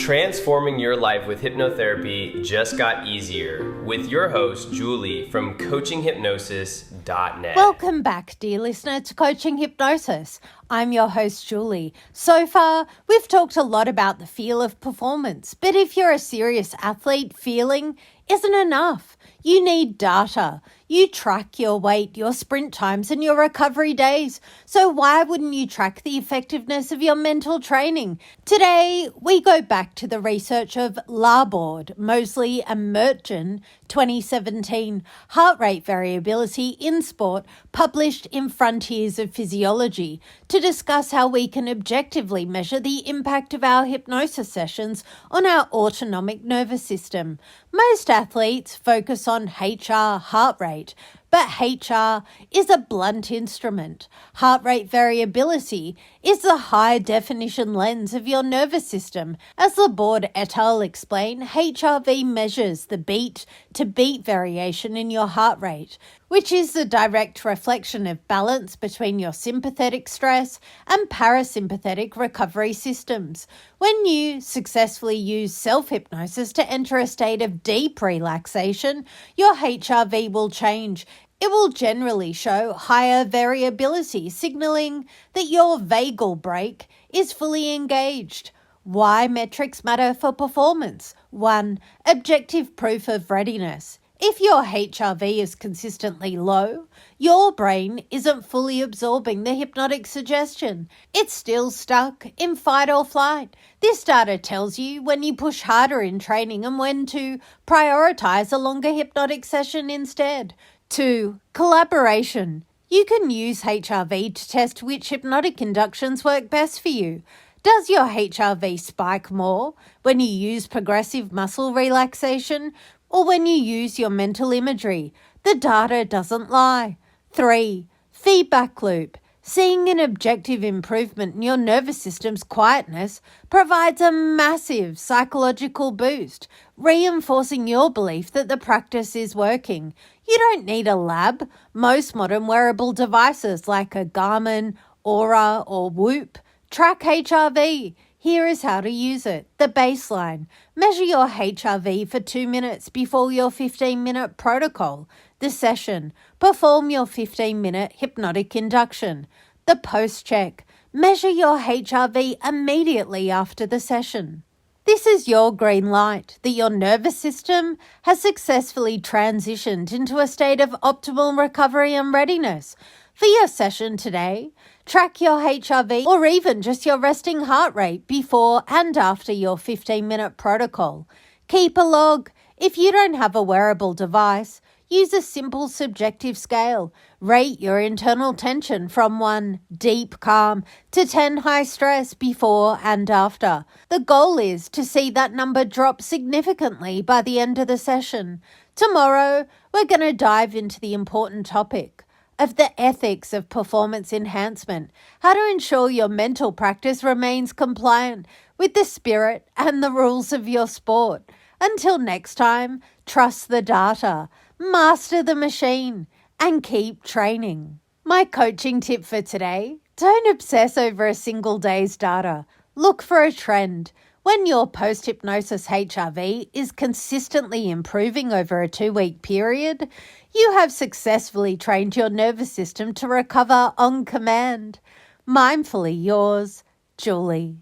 Transforming your life with hypnotherapy just got easier with your host, Julie from CoachingHypnosis.net. Welcome back, dear listener, to Coaching Hypnosis. I'm your host, Julie. So far, we've talked a lot about the feel of performance, but if you're a serious athlete, feeling isn't enough. You need data. You track your weight, your sprint times, and your recovery days. So why wouldn't you track the effectiveness of your mental training? Today, we go back to the research of Laborde, Mosley, and Mertgen, 2017, Heart Rate Variability in Sport, published in Frontiers of Physiology, to discuss how we can objectively measure the impact of our hypnosis sessions on our autonomic nervous system. Most athletes focus on HR, heart rate, but HR is a blunt instrument. Heart rate variability is the high-definition lens of your nervous system. As Laborde et al. Explain, HRV measures the beat-to-beat variation in your heart rate, which is the direct reflection of balance between your sympathetic stress and parasympathetic recovery systems. When you successfully use self-hypnosis to enter a state of deep relaxation, your HRV will change. It will generally show higher variability, signaling that your vagal brake is fully engaged. Why metrics matter for performance? 1. Objective proof of readiness. If your HRV is consistently low, your brain isn't fully absorbing the hypnotic suggestion. It's still stuck in fight or flight. This data tells you when you push harder in training and when to prioritize a longer hypnotic session instead. 2. Collaboration. You can use HRV to test which hypnotic inductions work best for you. Does your HRV spike more when you use progressive muscle relaxation or when you use your mental imagery? The data doesn't lie. 3. Feedback loop. Seeing an objective improvement in your nervous system's quietness provides a massive psychological boost, reinforcing your belief that the practice is working. You don't need a lab. Most modern wearable devices like a Garmin, Aura, or Whoop track HRV. Here is how to use it. The baseline. Measure your HRV for 2 minutes before your 15-minute protocol. The session. Perform your 15-minute hypnotic induction. The post-check. Measure your HRV immediately after the session. This is your green light that your nervous system has successfully transitioned into a state of optimal recovery and readiness. For your session today, track your HRV or even just your resting heart rate before and after your 15-minute protocol. Keep a log. If you don't have a wearable device, use a simple subjective scale. Rate your internal tension from 1 deep calm to 10 high stress before and after. The goal is to see that number drop significantly by the end of the session. Tomorrow, we're going to dive into the important topic of the ethics of performance enhancement, how to ensure your mental practice remains compliant with the spirit and the rules of your sport. Until next time, trust the data, master the machine, and keep training. My coaching tip for today: don't obsess over a single day's data. Look for a trend. When your post-hypnosis HRV is consistently improving over a 2-week period, you have successfully trained your nervous system to recover on command. Mindfully yours, Julie.